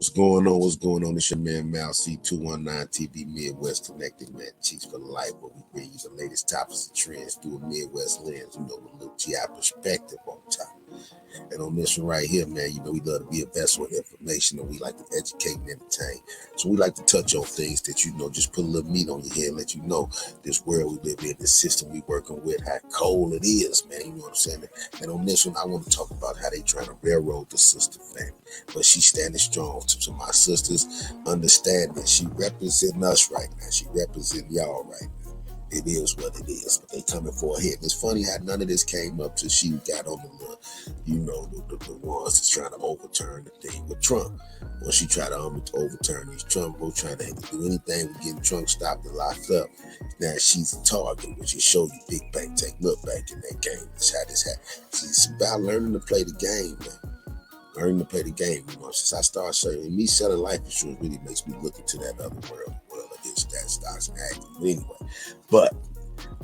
What's going on? What's going on? It's your man Mal C219 TV Midwest Connected, man. Chiefs for life, where we bring you the latest topics and trends through a Midwest lens, with a little GI perspective on top. And on this one right here, man, we love to be a vessel of information, and we like to educate and entertain. So we like to touch on things that, just put a little meat on your head, let you know this world we live in, this system we working with, how cold it is, man. You know what I'm saying? And on this one, I want to talk about how they trying to railroad the sister Fannie. But she's standing strong. To my sisters, understand that she representing us right now. She representing y'all right now. It is what it is, but they coming for a hit. It's funny how none of this came up till she got on the ones that's trying to overturn the thing with Trump. When she tried to overturn these Trump votes, trying to do anything with getting Trump stopped and locked up. Now she's a target, which is show you big bank take look back in that game. That's how this happened. It's about learning to play the game, man. Learning to play the game, since I started selling, me selling life insurance really makes me look into that other world against that stocks and acting. But anyway, but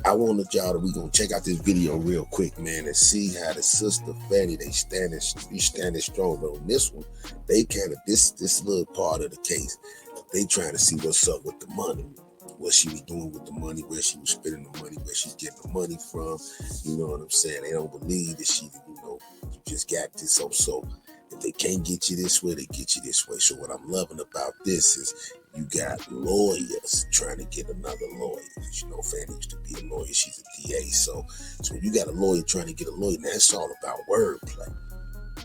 I wanted y'all we gonna check out this video real quick, man, and see how the sister Fannie, they standing strong. But on this one, they kind of this little part of the case, they trying to see what's up with the money. What she was doing with the money, where she was spending the money, where she's getting the money from. You know what I'm saying? They don't believe that she, you just got this. So if they can't get you this way, they get you this way. So what I'm loving about this is you got lawyers trying to get another lawyer. Because Fannie used to be a lawyer. She's a DA. So you got a lawyer trying to get a lawyer. Now it's all about wordplay.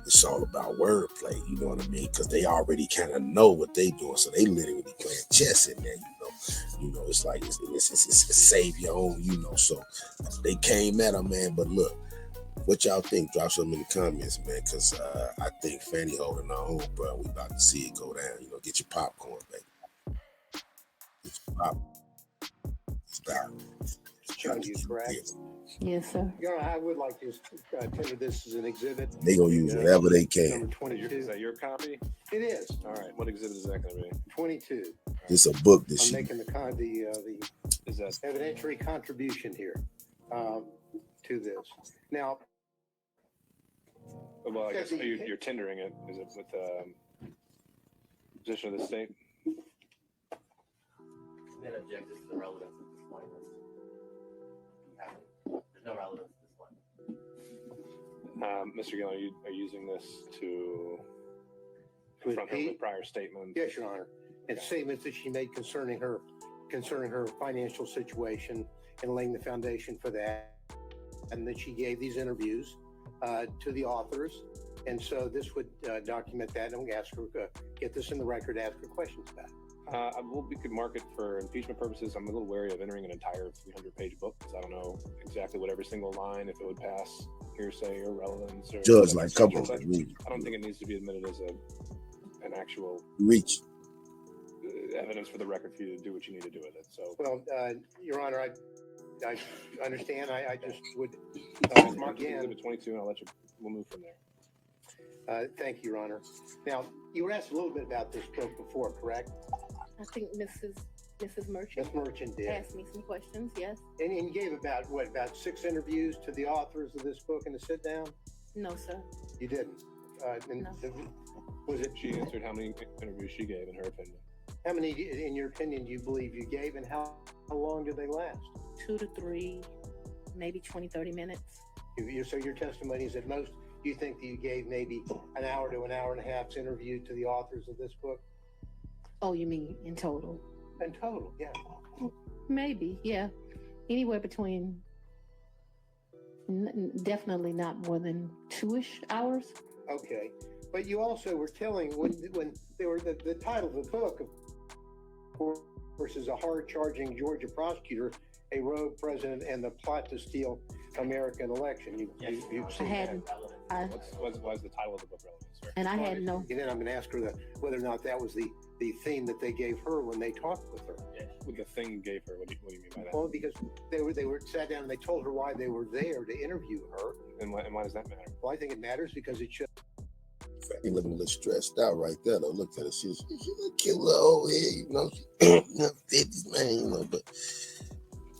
It's all about wordplay, you know what I mean? Because they already kind of know what they doing, so they literally playing chess in there, it's like it's save your own, So they came at her, man. But look, what y'all think? Drop something in the comments, man. Because I think Fannie holding her own, bro. We about to see it go down. Get your popcorn, baby. Get your popcorn. Stop. John, you correct? Yes, sir. I would like to tender this as an exhibit. They gonna use whatever they can. Number 22. Is that your copy? It is. All right. What exhibit is that going to be? 22. It's a book that I'm making the is that evidentiary contribution here to this. Now, well, I guess you're tendering it. Is it with position of the state? That objective to the relevance of this point. There's no relevance to this one. Mr. Gill, are you using this to confront her with prior statements? Yes, Your Honor. And statements that she made concerning her financial situation and laying the foundation for that, and that she gave these interviews to the authors. And so this would document that, and we ask her, get this in the record, ask her questions about it. Well, we could mark it for impeachment purposes. I'm a little wary of entering an entire 300-page book because I don't know exactly what every single line, if it would pass hearsay or relevance. Or Judge, like, come on. I don't think it needs to be admitted as an actual reach evidence for the record for you to do what you need to do with it. So, well, Your Honor, I understand. I just would mark exhibit 22, and we'll move from there. Thank you, Your Honor. Now, you were asked a little bit about this book before, correct? I think Mrs. Merchant Ms. Merchant did. asked me some questions, yes. And you gave about 6 interviews to the authors of this book in the sit down? No, sir. You didn't. No. Was it? She answered how many interviews she gave in her opinion. How many, in your opinion, do you believe you gave, and how long did they last? 2 to 3, maybe 20, 30 minutes. So your testimony is at most, you think that you gave maybe an hour to an hour and a half's interview to the authors of this book? Oh, you mean in total? In total, yeah. Maybe, yeah. Anywhere between, definitely not more than 2-ish hours. Okay. But you also were telling, when they were, the title of the book, of course, is A Hard-Charging Georgia Prosecutor, a Rogue President, and the Plot to Steal American Election. You've seen Why is the title of the book relevant, sir? And I had no. And then I'm going to ask her whether or not that was the theme that they gave her when they talked with her. What the thing gave her? What do you mean by that? Well, because they were sat down and they told her why they were there to interview her. And why does that matter? Well, I think it matters because it shows. Fannie looking a little stressed out right there, though. Look at her. She's a cute little old head, 50s, man, but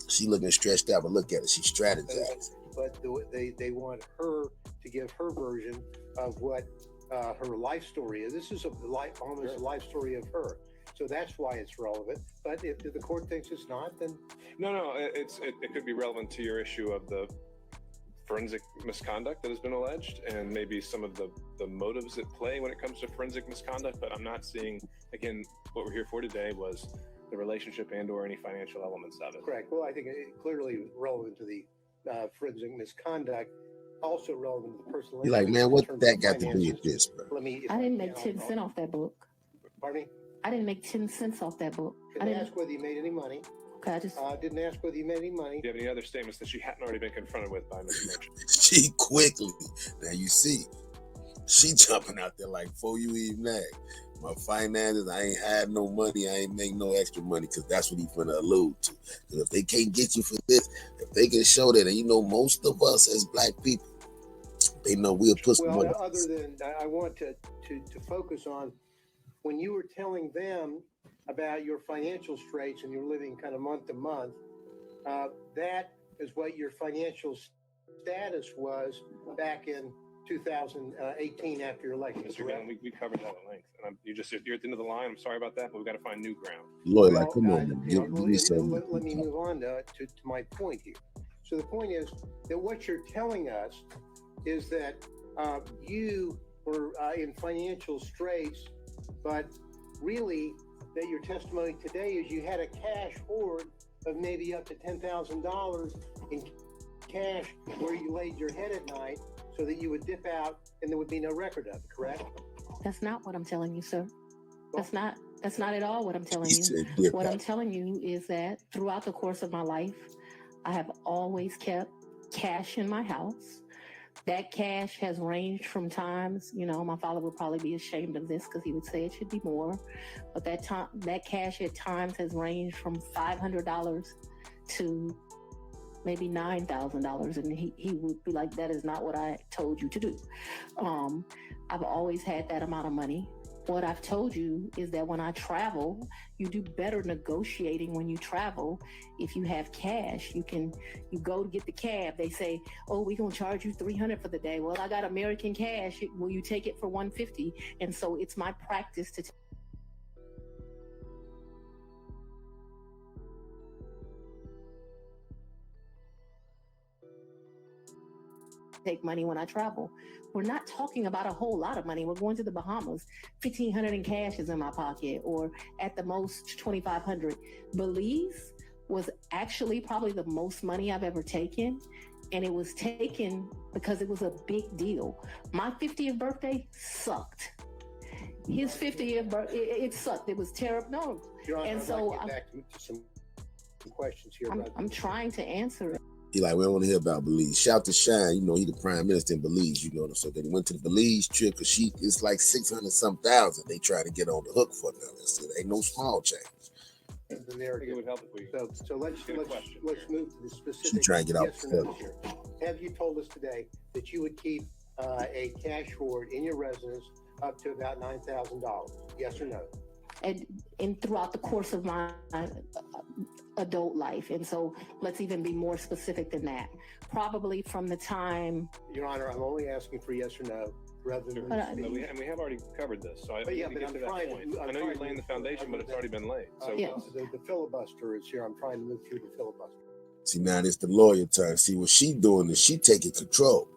she looking stressed out. But look at her. She's strategizing. But they want her to give her version of what her life story is. This is almost a life story of her. So that's why it's relevant. But if the court thinks it's not, then No, it could be relevant to your issue of the forensic misconduct that has been alleged, and maybe some of the motives at play when it comes to forensic misconduct. But I'm not seeing, again, what we're here for today was the relationship and/or any financial elements of it. correct. Well, I think it clearly relevant to the forensic misconduct, also relevant to the personal. You're like, injury man, in what terms that of got to do finances. with this, bro? Let me. if I didn't make can, 10 cents off that book. Pardon me? I didn't make 10 cents off that book. I Didn't didn't. ask whether you made any money. Okay, I just. Didn't ask whether you made any money. Do you have any other statements that she hadn't already been confronted with by Mr. Merchant? She quickly, now you see, she jumping out there like, before you even ask, my finances, I ain't had no money, I ain't make no extra money, because that's what he's going to allude to. Because if they can't get you for this, if they can show that, and you know, most of us as black people, they know we'll put some money. Well, other than I want to focus on when you were telling them about your financial straits and you're living kind of month to month, that is what your financial status was back in 2018 after your election. Mr. Glenn, we covered that at length. And you're at the end of the line. I'm sorry about that, but we've got to find new ground. Lloyd, like, come on, man. Give me some. Let me move on to my point here. So the point is that what you're telling us is that you were in financial straits, but really that your testimony today is you had a cash hoard of maybe up to $10,000 in cash where you laid your head at night so that you would dip out and there would be no record of it, correct? That's not what I'm telling you, sir. That's not at all what I'm telling He you. said, dip What out. I'm telling you is that throughout the course of my life, I have always kept cash in my house. That cash has ranged from times, my father would probably be ashamed of this because he would say it should be more. But that cash at times has ranged from $500 to maybe $9,000. And he would be like, that is not what I told you to do. I've always had that amount of money. What I've told you is that when I travel, you do better negotiating when you travel. If you have cash, you go to get the cab. They say, "Oh, we're gonna charge you $300 for the day." Well, I got American cash. Will you take it for $150? And so it's my practice to take money when I travel. We're not talking about a whole lot of money. We're going to the Bahamas. $1,500 in cash is in my pocket, or at the most $2,500. Belize was actually probably the most money I've ever taken. And it was taken because it was a big deal. My 50th birthday sucked. His 50th birthday, it sucked. It was terrible. No. Your Honor, And I'd so like to get back to some questions here. I'm trying to answer it. He like, we don't want to hear about Belize. Shout to Shine, he the prime minister in Belize, So they went to the Belize trip because it's like 600-some thousand they try to get on the hook for now. So it ain't no small change. The I think it narrative. would help if we. So let's Get a question move to the specific. She trying to get out yes or no here. Have you told us today that you would keep a cash hoard in your residence up to about $9,000? Yes or no? And throughout the course of my adult life. And so let's even be more specific than that. Probably from the time. Your Honor, I'm only asking for yes or no rather than. But We have already covered this, so But yeah, need to but get I'm to that trying point. to- I I'm know you're trying laying the to- foundation, but it's already been laid. So Yeah. The filibuster is here. I'm trying to move through the filibuster. See, now it's the lawyer time. See, what she doing is she taking control.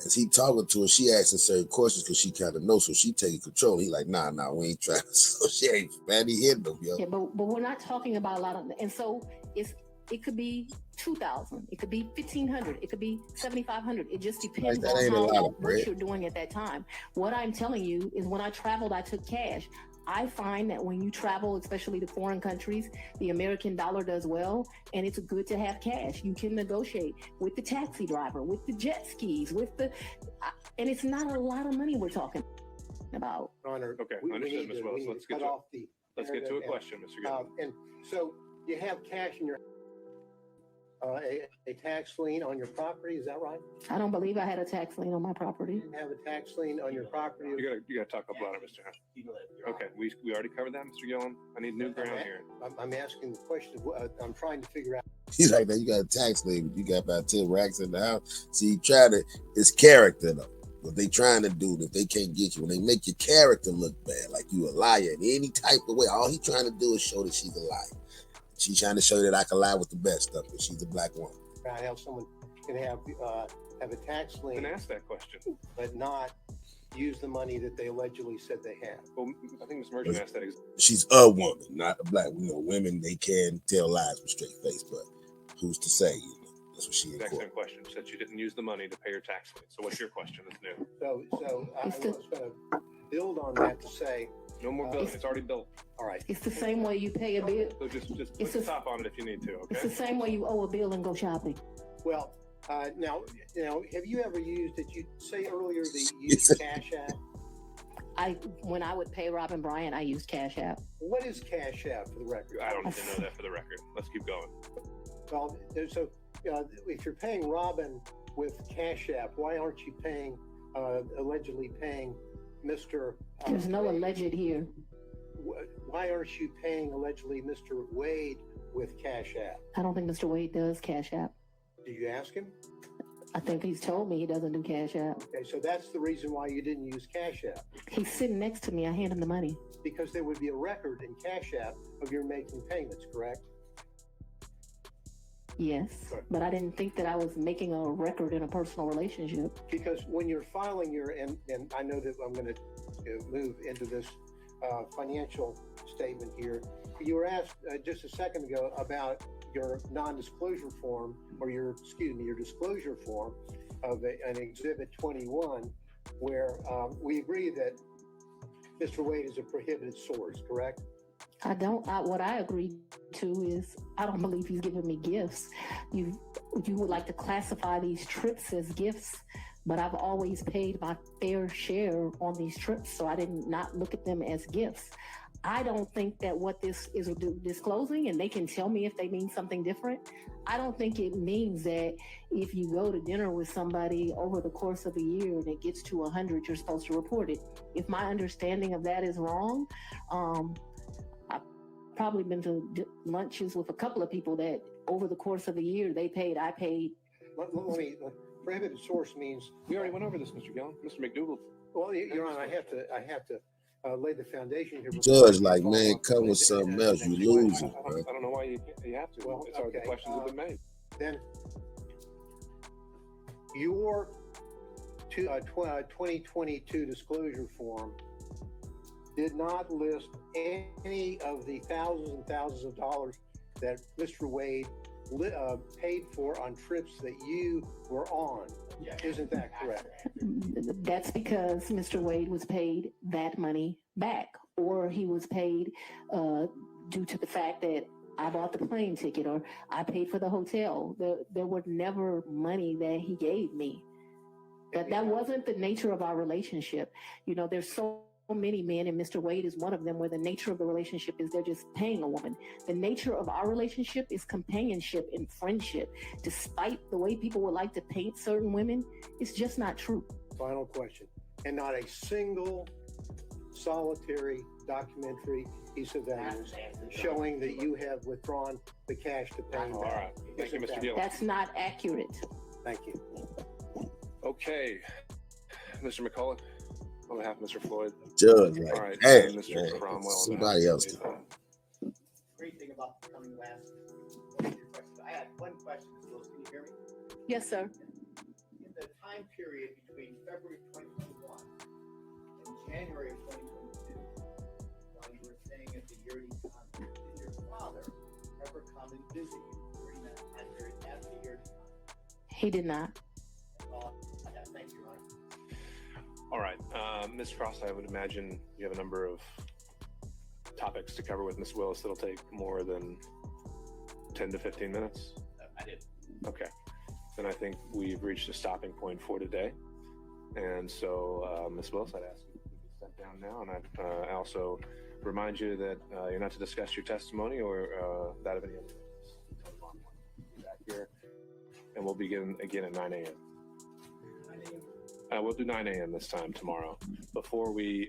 As he talking to her, she asking certain questions because she kind of knows, so she taking control. He like, nah, we ain't trying. So she ain't Fannie hitting him, yo. Yeah, but we're not talking about a lot of, and so it could be 2,000, it could be 1,500, it could be 7,500. It just depends That ain't a lot on of bread. what you're doing at that time. What I'm telling you is when I traveled, I took cash. I find that when you travel, especially to foreign countries, the American dollar does well, and it's good to have cash. You can negotiate with the taxi driver, with the jet skis, and it's not a lot of money we're talking about. Your Honor, Okay, we understood, need Ms. to, Willis. we need Let's to get cut to- off the. let's get to a question, Mr. Gill. And so you have cash in your a tax lien on your property. Is that right? I don't believe I had a tax lien on my property. You have a tax lien on your property. You gotta talk up louder, Mr. Hunt. Okay, we already covered that, Mr. Gillen. I need new ground here. I'm asking the question. I'm trying to figure out. He's like, now you got a tax lien. You got about 10 racks in the house. See, it's character, though. What they trying to do, if they can't get you, when they make your character look bad, like you a liar in any type of way, all he trying to do is show that she's a liar. She's trying to show that I can lie with the best stuff, but she's a black woman. How someone can have a tax lien, Then ask that question. but not use the money that they allegedly said they have. Well, I think Ms. Merchant asked that. She's a woman, not a black woman. You know, women, they can tell lies with straight face, but who's to say? You know, that's what she in Exact court. same question. She said she didn't use the money to pay her tax lien. So what's your question that's new? So I was going to build on that to say, No more building. It's already built. all right, It's the same way you pay a bill. So just It's put the a- top on it if you need to, It's the okay? same way you owe a bill and go shopping. well, now, have you ever used, did you say earlier that you use Cash App? When I would pay Robin Bryant, I used Cash App. What is Cash App for the record? I don't need to know that for the record. Let's keep going. Well, so if you're paying Robin with Cash App, why aren't you paying, allegedly paying Mr. There's no alleged here. Why aren't you paying allegedly Mr. Wade with Cash App? I don't think Mr. Wade does Cash App. Did you ask him? I think he's told me he doesn't do Cash App. Okay, so that's the reason why you didn't use Cash App, He's sitting next to me. I hand him the money. because there would be a record in Cash App of your making payments, correct? Yes, but I didn't think that I was making a record in a personal relationship. Because when you're filing your, and I know that I'm going to move into this financial statement here. You were asked just a second ago about your non-disclosure form, or your disclosure form of an Exhibit 21, where we agree that Mr. Wade is a prohibited source, correct? What I agreed to is I don't believe he's giving me gifts. You would like to classify these trips as gifts, but I've always paid my fair share on these trips, so I did not look at them as gifts. I don't think that what this is disclosing, and they can tell me if they mean something different. I don't think it means that if you go to dinner with somebody over the course of a year and it gets to 100, you're supposed to report it. If my understanding of that is wrong, I've probably been to lunches with a couple of people that over the course of a year they paid, I paid. Let me, prohibited source means, We already went over this, Mr. Gillum. Mr. McDougal. well, Your Honor, I have to lay the foundation here. Judge, like, man, come with something else. You losing, bro. I don't know why you have to. Well, It's already, the okay, questions have been made. Then your 2022 disclosure form did not list any of the thousands and thousands of dollars that Mr. Wade paid for on trips that you were on. Yeah. Isn't that correct? That's because Mr. Wade was paid that money back, or he was paid due to the fact that I bought the plane ticket or I paid for the hotel. There were never money that he gave me. That wasn't the nature of our relationship. You know, there's so many men, and Mr. Wade is one of them, where the nature of the relationship is they're just paying a woman. The nature of our relationship is companionship and friendship. Despite the way people would like to paint certain women, it's just not true. Final question. And not a single solitary documentary piece of evidence showing that you have withdrawn the cash to pay him All back. right. Thank you, Isn't Mr. that- Gillum. That's not accurate. Thank you. Okay. Mr. McCullough, on behalf of Mr. Floyd. Judge, like, All right. hey, and Mr. man, Cromwell. somebody else. Great thing about coming last. What was your question? I had one question. Can you hear me? Yes, sir. In the time period between February 2021 and January of 2022, while you were staying at the Yardley Convent, did your father ever come and visit you during that time period at the Yardley Convent? He did not. Thank you, Your Honor. All right. Ms. Frost, I would imagine you have a number of topics to cover with Ms. Willis that'll take more than 10 to 15 minutes. I did. Okay. Then I think we've reached a stopping point for today. And so, Ms. Willis, I'd ask you to step down now. And I'd also remind you that you're not to discuss your testimony or that of any other witness. Back here. And we'll begin again at 9 a.m. We'll do 9 a.m. this time tomorrow. Before we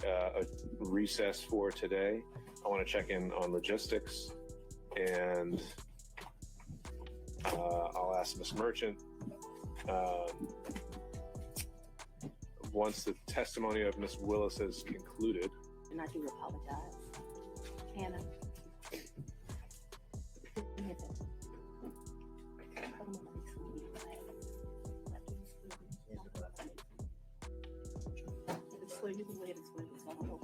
recess for today, I want to check in on logistics, and I'll ask Ms. Merchant once the testimony of Ms. Willis has concluded. And I do apologize. Hannah. You can go ahead and swear this. I don't know.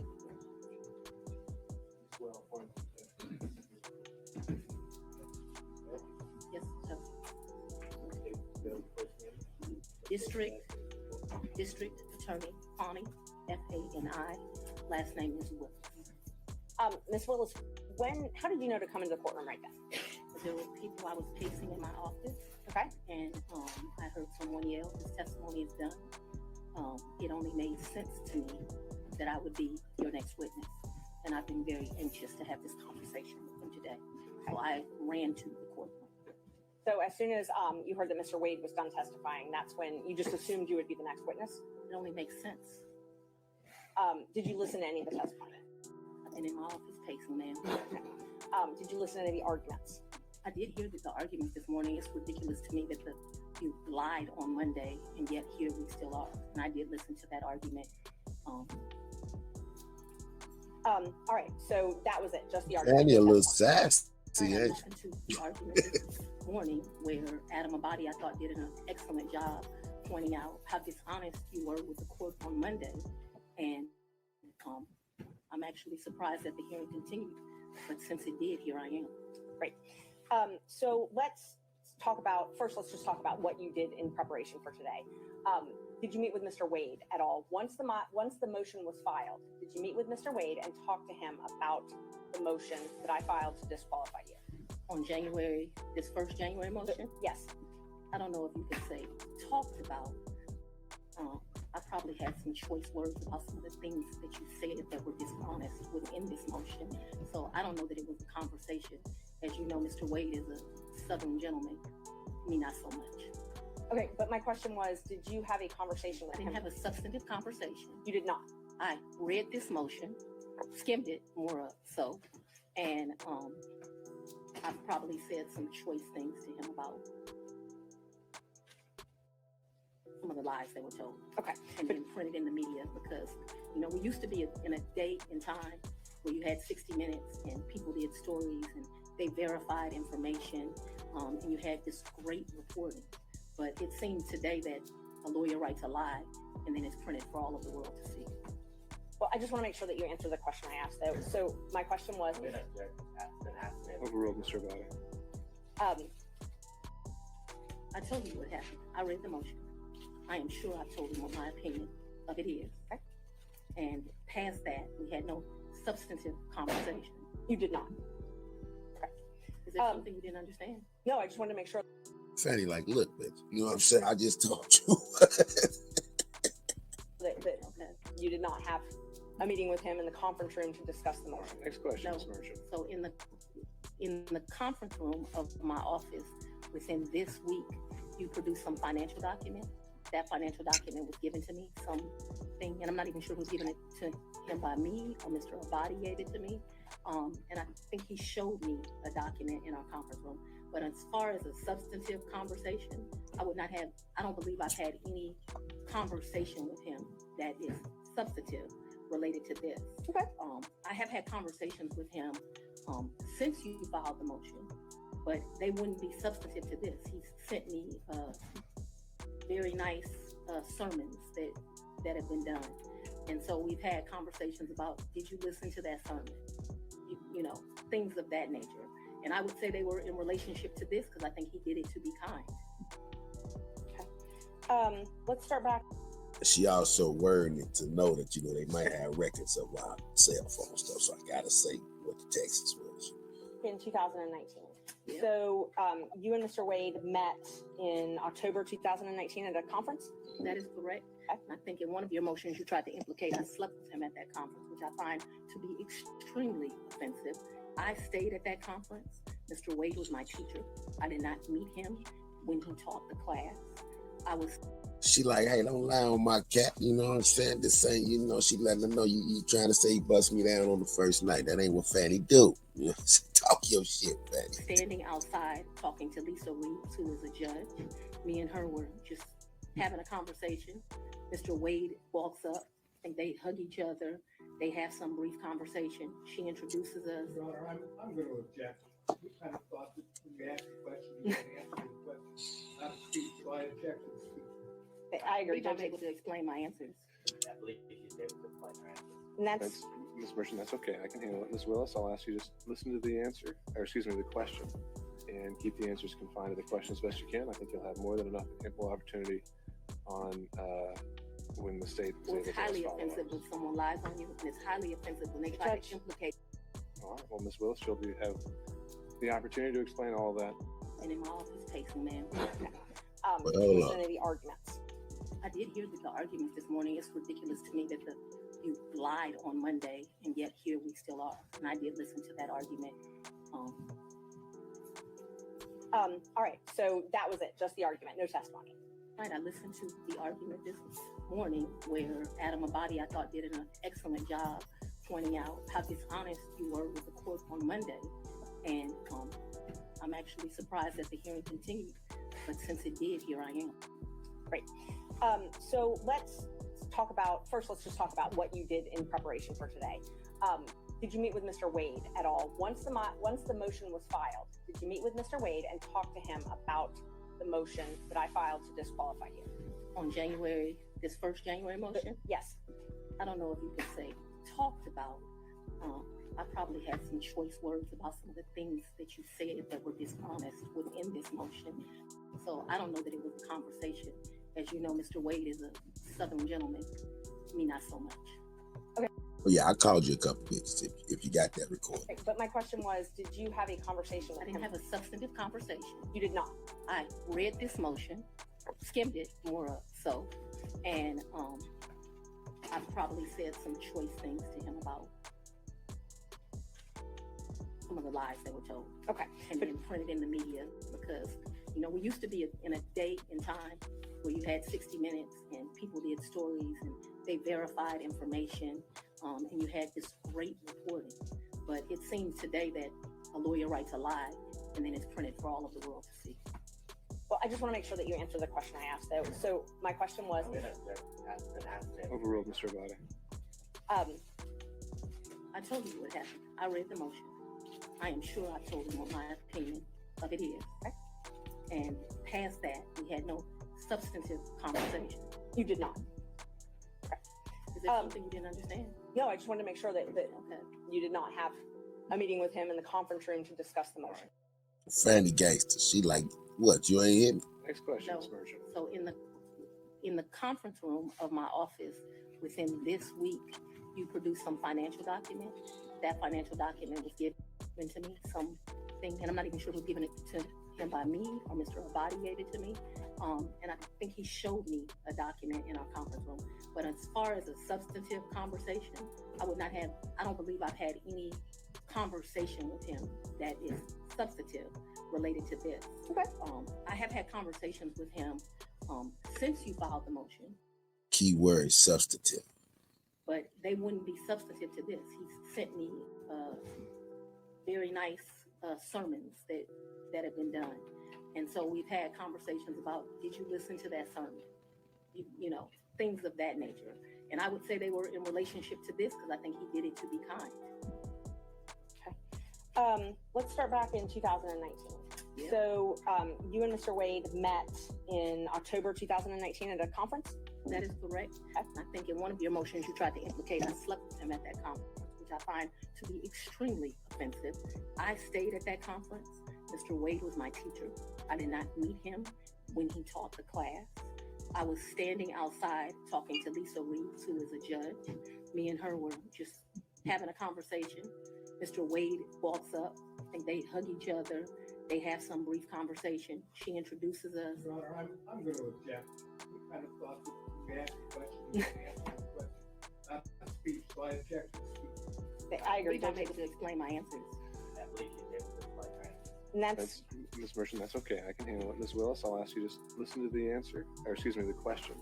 Yes, sir. District Attorney Fannie, F-A-N-I. Last name is Willis. Ms. Willis, how did you know to come into the courtroom right then? There were people I was pacing in my office. Okay. And I heard someone yell, "His testimony is done." It only made sense to me that I would be your next witness. And I've been very anxious to have this conversation with him today. So I ran to the courtroom. So as soon as you heard that Mr. Wade was done testifying, that's when you just assumed you would be the next witness? It only makes sense. Did you listen to any of the testimony? I've been in my office pacing, ma'am. Did you listen to any of the arguments? I did hear the argument this morning. It's ridiculous to me that you lied on Monday, and yet here we still are. And I did listen to that argument. All right, so that was it, just the argument. Fannie a little sassy. I listened to the argument this morning where Adam Abadi, I thought, did an excellent job pointing out how dishonest you were with the court on Monday. And I'm actually surprised that the hearing continued. But since it did, here I am. Right. So let's just talk about what you did in preparation for today. Did you meet with Mr. Wade at all? Once the motion was filed, did you meet with Mr. Wade and talk to him about the motion that I filed to disqualify you? On this first January motion? Yes. I don't know if you could say talked about. I probably had some choice words about some of the things that you said that were dishonest within this motion. So I don't know that it was a conversation. As you know, Mr. Wade is a Southern gentleman. Me, not so much. Okay, but my question was, did you have a conversation with I him? didn't have a substantive conversation. You did not? I read this motion, skimmed it more so, and I probably said some choice things to him about some of the lies that were told. Okay. And then printed in the media because, we used to be in a date and time where you had 60 Minutes and people did stories and they verified information, and you had this great reporting. But it seems today that a lawyer writes a lie and then it's printed for all of the world to see. Well, I just want to make sure that you answer the question I asked, though. So my question was... Overruled, Mr. Abadi. I told you what happened. I read the motion. I am sure I told him what my opinion of it is. Okay. And past that, we had no substantive conversation. You did not? Okay. Is there something you didn't understand? No, I just wanted to make sure. Fannie like, look, bitch, you know what I'm saying? I just told you. that you did not have a meeting with him in the conference room to discuss the motion. Next question, No. Ms. Marshall. So in the conference room of my office within this week, you produced some financial document. That financial document was given to me, something, and I'm not even sure who's given it to him by me or Mr. Abadi gave it to me. And I think he showed me a document in our conference room. But as far as a substantive conversation, I don't believe I've had any conversation with him that is substantive related to this. Okay. I have had conversations with him since you filed the motion, but they wouldn't be substantive to this. He sent me very nice sermons that have been done. And so we've had conversations about, did you listen to that sermon? Things of that nature. And I would say they were in relationship to this because I think he did it to be kind. Okay. Let's start back. She also worried to know that, they might have records of our cell phone stuff. So I got to say what the Texas was. In 2019. Yeah. So you and Mr. Wade met in October 2019 at a conference? That is correct. Okay. I think in one of your motions you tried to implicate I slept with him at that conference, which I find to be extremely offensive. I stayed at that conference. Mr. Wade was my teacher. I did not meet him when he taught the class. She like, hey, don't lie on my cap, you know what I'm saying? This ain't, she letting her know you trying to say you bust me down on the first night. That ain't what Fannie do. Talk your shit, Fannie. Standing outside talking to Lisa Reeves, who is a judge. Me and her were just having a conversation. Mr. Wade walks up. I think they hug each other. They have some brief conversation. She introduces us. Your Honor, I'm going to object. We kind of thought that when you asked the question, you had answered the question, not to speak, so I object to the speech. I I agree, believe I'm Judge. able to explain my answers. I believe she's able to explain her answer. And that's, Ms. Merchant, that's okay. I can handle it. Ms. Willis, I'll ask you just listen to the answer, or excuse me, the question, and keep the answers confined to the question as best you can. I think you'll have more than enough ample opportunity on when the state is Well, able it's to highly follow offensive up. when someone lies on you, and it's highly offensive when they try Judge. to implicate. All right. Well, Ms. Willis, you'll have the opportunity to explain all of that. And in my office, pacing, man. Well, did hold you on. listen to the arguments? I did hear the argument this morning. It's ridiculous to me that you lied on Monday, and yet here we still are. And I did listen to that argument. All right, so that was it, just the argument, no testimony. Right, I listened to the argument this morning where Adam Abadi, I thought, did an excellent job pointing out how dishonest you were with the court on Monday. And I'm actually surprised that the hearing continued. But since it did, here I am. So let's just talk about what you did in preparation for today. Did you meet with Mr. Wade at all? Once the motion was filed, did you meet with Mr. Wade and talk to him about the motion that I filed to disqualify you? On this first January motion, Yes. I don't know if you can say talked about. I probably had some choice words about some of the things that you said that were dishonest within this motion. So I don't know that it was a conversation. As you know, Mr. Wade is a Southern gentleman. Me, not so much. Well, yeah, I called you a couple minutes if you got that recording. Okay, but my question was, did you have a conversation I with didn't him? have a substantive conversation. You did not. I read this motion, skimmed it more so, and I probably said some choice things to him about some of the lies that were told. Okay. And then printed in the media because, we used to be in a day and time where you had 60 Minutes and people did stories and they verified information, and you had this great reporting. But it seems today that a lawyer writes a lie and then it's printed for all of the world to see. Well, I just want to make sure that you answer the question I asked, though. So my question was, I'm gonna ask an answer. Overruled, Mr. Abadi. I told you what happened. I read the motion. I am sure I told him what my opinion of it is. Okay. And past that, we had no substantive conversation. you did not. Is there something you didn't understand? No, I just wanted to make sure that Okay. you did not have a meeting with him in the conference room to discuss the motion. Fannie gangster, she like, what, you ain't hit me? Next question, No. Ms. Merchant. So in the conference room of my office within this week, you produced some financial document. That financial document was given to me, something, and I'm not even sure who was giving it to him by me or Mr. Abadi gave it to me. And I think he showed me a document in our conference room. But as far as a substantive conversation, I don't believe I've had any conversation with him that is substantive related to this. Okay. I have had conversations with him since you filed the motion, Keyword substantive. but they wouldn't be substantive to this. He sent me very nice sermons that have been done. And so we've had conversations about, did you listen to that sermon? You know, things of that nature. And I would say they were in relationship to this because I think he did it to be kind. Let's start back in 2019. Yeah. So you and Mr. Wade met in October 2019 at a conference? That is correct. I think in one of your motions you tried to implicate I slept with him at that conference, which I find to be extremely offensive. I stayed at that conference. Mr. Wade was my teacher. I did not meet him when he taught the class. I was standing outside talking to Lisa Reeves, who is a judge. Me and her were just having a conversation. Mr. Wade walks up. I think they hug each other. They have some brief conversation. She introduces us. Your Honor, I'm going to object. We kind of thought that when you asked the question, you had answered the question, not the speech, so I object to the speech. I I agree. believe I'm able to explain my answers. I believe she's able to explain her answer. And that's, Ms. Merchant, that's okay. I can handle it. Ms. Willis, I'll ask you just listen to the answer, or excuse me, the question,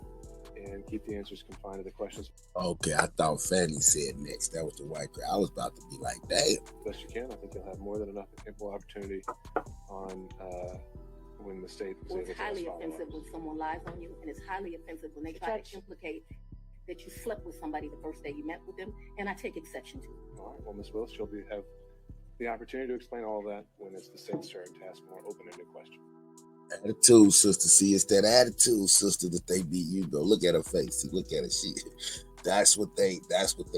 and keep the answers confined to the questions Okay, I thought Fannie said next. That was the white girl. I was about to be like, damn. best you can. I think you'll have more than enough ample opportunity on when the state was Well, able it's to highly follow offensive up. when someone lies on you, and it's highly offensive when they try to implicate that you slept with somebody the first day you met with them, and I take exception to it. All right. Well, Ms. Willis, you'll have the opportunity to explain all of that when it's the state's turn to ask more open-ended questions. Attitude, sister. See, it's that attitude, sister, that they beat you. Go look at her face. See, look at her. That's what they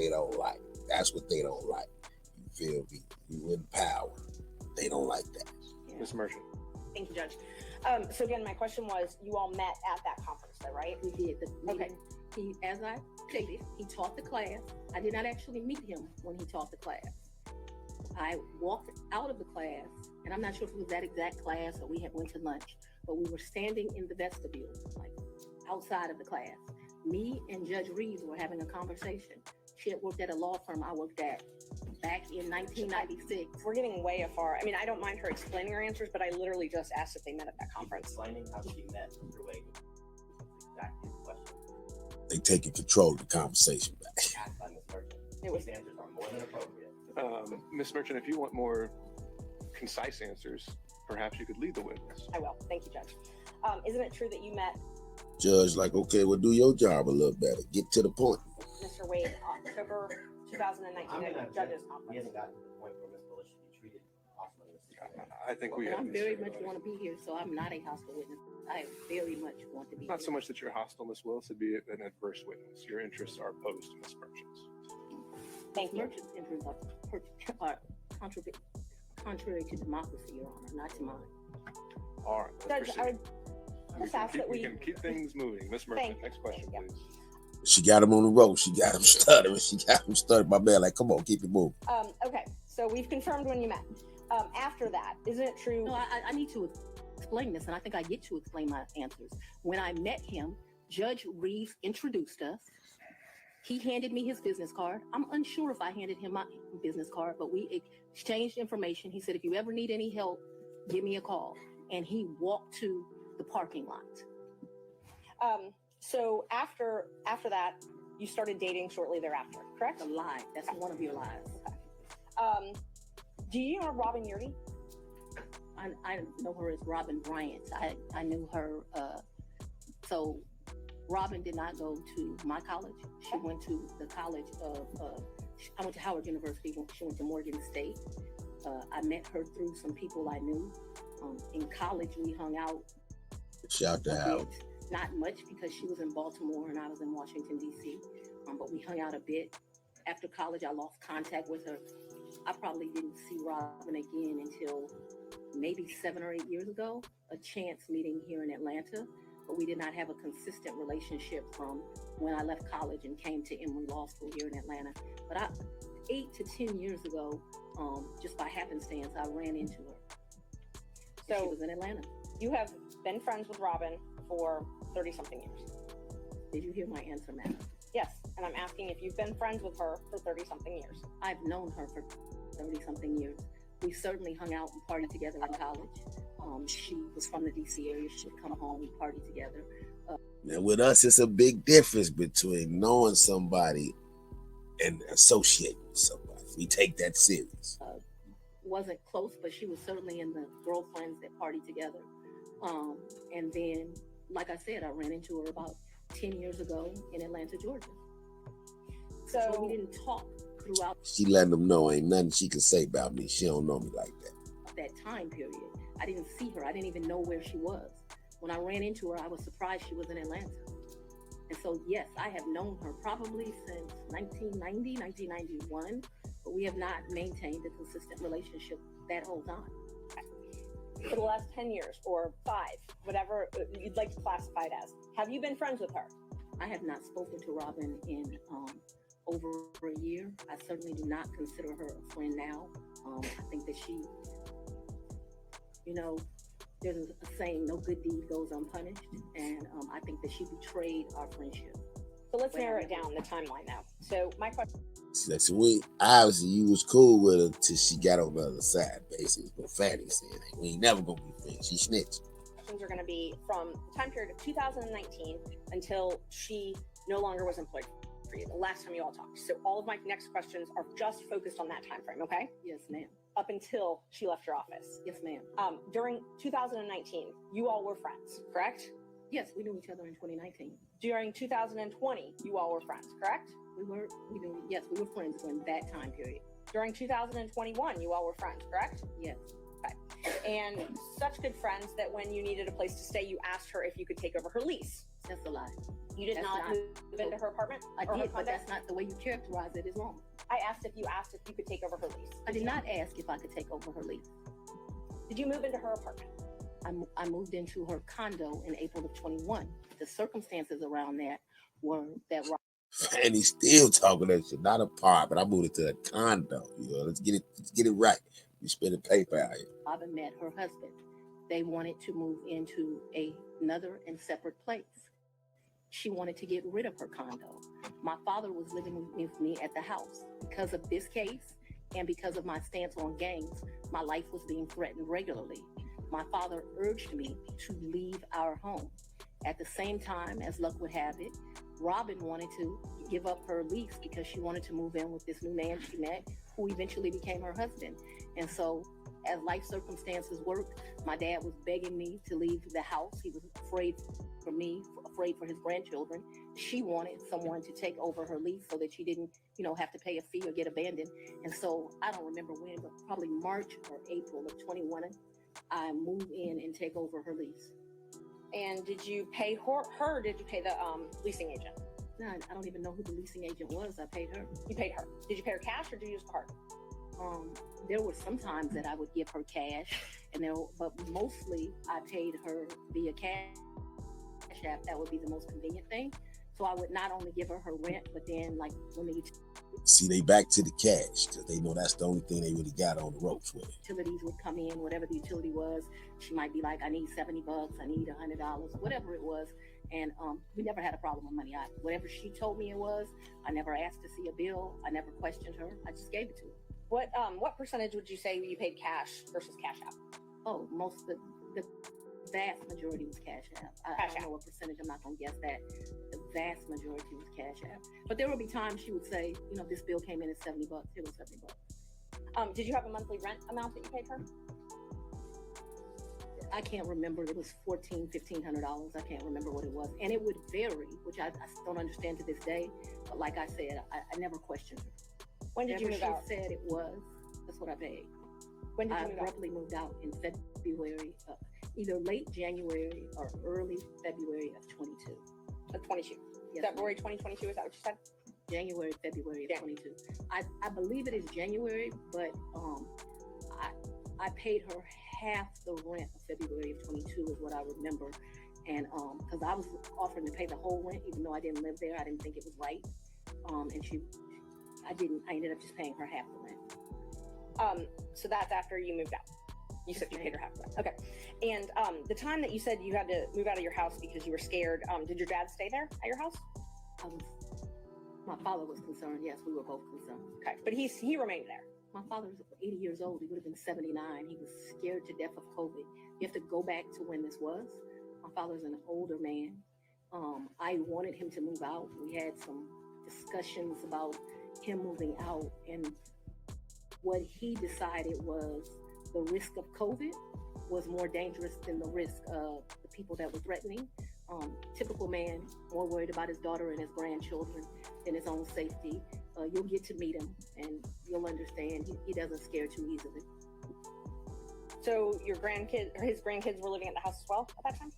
don't like. That's what they don't like. You feel me? You in power. They don't like that. Ms. Merchant. Thank you, Judge. So again, my question was, you all met at that conference, though, right? We did the Okay. meeting. As I stated, he taught the class. I did not actually meet him when he taught the class. I walked out of the class, and I'm not sure if it was that exact class or we had went to lunch, but we were standing in the vestibule, like outside of the class. Me and Judge Reeves were having a conversation. She had worked at a law firm I worked at back in 1996. We're getting way afar. I mean, I don't mind her explaining her answers, but I literally just asked if they met at that conference. Explaining how she met Mr. Wade. Exactly the question. They taking control of the conversation back. Asked by Ms. Merchant. It was These answers are more than appropriate. Ms. Merchant, if you want more concise answers, perhaps you could lead the witness. I will. Thank you, Judge. Isn't it true that you met Judge, like, okay, well, do your job a little better. Get to the point. Mr. Wade October 2019 at the judges We conference? haven't gotten to the point where Ms. Willis should be treated awesomely. I think we And have. I very much want to be here, so I'm not a hostile witness. I very much want to be Not here. so much that you're hostile, Ms. Willis, it'd be an adverse witness. Your interests are opposed to Ms. Merchant's. Thank you. Merchant's interests are contrary to democracy, Your Honor, not to mine. All right, let's Judge, proceed. I just ask that We we. can keep things moving. Ms. Merchant, Thank- next question, yeah. please. She got him on the road. She got him stuttering. My man, like, come on, keep it moving. Okay, so we've confirmed when you met. After that, isn't it true? No, I need to explain this, and I think I get to explain my answers. When I met him, Judge Reeves introduced us. He handed me his business card. I'm unsure if I handed him my business card, but we exchanged information. He said, if you ever need any help, give me a call. And he walked to the parking lot. So after that, you started dating shortly thereafter, correct? A lie. That's one of your lies. Do you know Robin Yurdy? I know her as Robin Bryant. I knew her. So Robin did not go to my college. She went to the college of, I went to Howard University. She went to Morgan State. I met her through some people I knew. In college, we hung out. Shout a out. bit. Not much because she was in Baltimore and I was in Washington, D.C. But we hung out a bit. After college, I lost contact with her. I probably didn't see Robin again until maybe 7 or 8 years ago, a chance meeting here in Atlanta. But we did not have a consistent relationship from when I left college and came to Emory Law School here in Atlanta. But 8 to 10 years ago, just by happenstance, I ran into her. So she was in Atlanta. You have been friends with Robin for 30-something years. Did you hear my answer, ma'am? Yes, and I'm asking if you've been friends with her for 30-something years. I've known her for 30-something years. We certainly hung out and partied together in college. She was from the D.C. area. She would come home and party together. Now, with us, it's a big difference between knowing somebody and associating with somebody. We take that serious. Wasn't close, but she was certainly in the girlfriends that partied together. And then, like I said, I ran into her about 10 years ago in Atlanta, Georgia. So we didn't talk throughout She letting them know ain't nothing she can say about me. She don't know me like that. that time period. I didn't see her. I didn't even know where she was. When I ran into her, I was surprised she was in Atlanta. And so, yes, I have known her probably since 1990, 1991, but we have not maintained a consistent relationship that whole time. For the last 10 years or 5, whatever you'd like to classify it as, have you been friends with her? I have not spoken to Robin in over a year. I certainly do not consider her a friend now. I think that she, there's a saying, no good deed goes unpunished. And I think that she betrayed our friendship. So let's narrow it down, the timeline now. So my question. So obviously you was cool with her till she got on the other side, basically. But Fannie said, hey, we ain't never gonna be friends. She snitched. Questions are going to be from the time period of 2019 until she no longer was employed for you, the last time you all talked. So all of my next questions are just focused on that time frame, okay? Yes, ma'am. Up until she left your office. Yes, ma'am. During 2019, you all were friends, correct? Yes, we knew each other in 2019. During 2020, you all were friends, correct? We were friends during that time period. During 2021, you all were friends, correct? Yes. And such good friends that when you needed a place to stay, you asked her if you could take over her lease. That's a lie. You did That's not not- move into her apartment? I or her did, but condo? that's not the way you characterize it. Is wrong. I asked if you could take over her lease. I did not ask if I could take over her lease. Did you move into her apartment? I moved into her condo in April of 21. The circumstances around that were that Fannie still talking that shit, not a apartment. I moved it to a condo. You know, let's get it right. We spending paper out here. Robin met her husband. They wanted to move into another and separate place. She wanted to get rid of her condo. My father was living with me at the house. Because of this case and because of my stance on gangs, my life was being threatened regularly. My father urged me to leave our home. At the same time, as luck would have it, Robin wanted to give up her lease because she wanted to move in with this new man she met, who eventually became her husband. And so, as life circumstances worked, my dad was begging me to leave the house. He was afraid for me, afraid for his grandchildren. She wanted someone to take over her lease so that she didn't, have to pay a fee or get abandoned. And so, I don't remember when, but probably March or April of 21, I moved in and take over her lease. And did you pay her or did you pay the leasing agent? No, I don't even know who the leasing agent was. I paid her. You paid her. Did you pay her cash or did you use a card? There were some times that I would give her cash, but mostly I paid her via cash app. That would be the most convenient thing. So I would not only give her rent, but then like when the See, they back to the cash because they know that's the only thing they really got on the ropes with. utilities would come in, whatever the utility was, she might be like, I need $70, I need $100, whatever it was. And we never had a problem with money. Whatever she told me it was, I never asked to see a bill. I never questioned her. I just gave it to her. What percentage would you say you paid cash versus cash out? Oh, most of the vast majority was cash app. I don't know what percentage. I'm not gonna guess that. The vast majority was cash app. But there would be times she would say, this bill came in at $70. It was $70. Did you have a monthly rent amount that you paid her? I can't remember. It was $1,400, $1,500. I can't remember what it was, and it would vary, which I don't understand to this day. But like I said, I never questioned her. When did you move out? She said it was. That's what I paid. When did I you move out? abruptly moved out in February, either late January or early February of 22. Of 22. Yes, February 2022, is that what you said? January, February of Yeah. 22. I believe it is January, but I paid her half the rent of February of 22 is what I remember. And because I was offering to pay the whole rent, even though I didn't live there, I didn't think it was right. I ended up just paying her half the rent. So that's after you moved out. You said you paid her half the rent. Okay. And the time that you said you had to move out of your house because you were scared, did your dad stay there at your house? My father was concerned. Yes, we were both concerned. Okay. But he remained there. My father's 80 years old. He would have been 79. He was scared to death of COVID. You have to go back to when this was. My father's an older man. I wanted him to move out. We had some discussions about him moving out, and what he decided was the risk of COVID was more dangerous than the risk of the people that were threatening. Typical man, more worried about his daughter and his grandchildren than his own safety. You'll get to meet him and you'll understand he doesn't scare too easily. So his grandkids were living at the house as well at that time?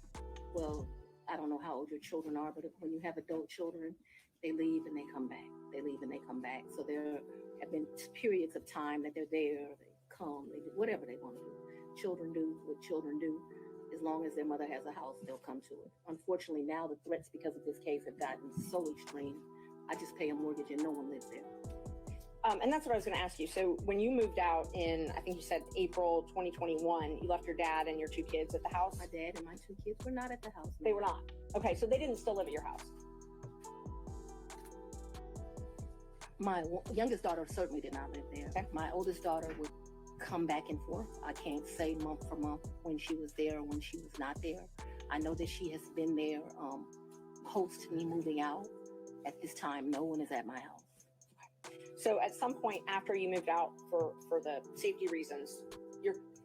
Well, I don't know how old your children are, but when you have adult children, they leave and they come back. They leave and they come back. So there have been periods of time that they're there, they come, they do whatever they want to do. Children do what children do. As long as their mother has a house, they'll come to it. Unfortunately, now the threats because of this case have gotten so extreme. I just pay a mortgage and no one lives there. And that's what I was going to ask you. So when you moved out in, I think you said April 2021, you left your dad and your two kids at the house? My dad and my two kids were not at the house. They were not. Okay, so they didn't still live at your house. My youngest daughter certainly did not live there. Okay. My oldest daughter would come back and forth. I can't say month for month when she was there or when she was not there. I know that she has been there post me moving out. at this time, no one is at my house. So at some point after you moved out for the safety reasons,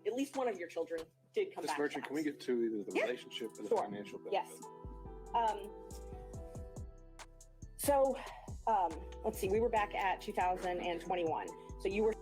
at least one of your children did come Ms. back. Merchant, to can we us. get to either the Yeah. relationship or the Sure. financial benefit? Yes. So let's see, we were back at 2021. So you were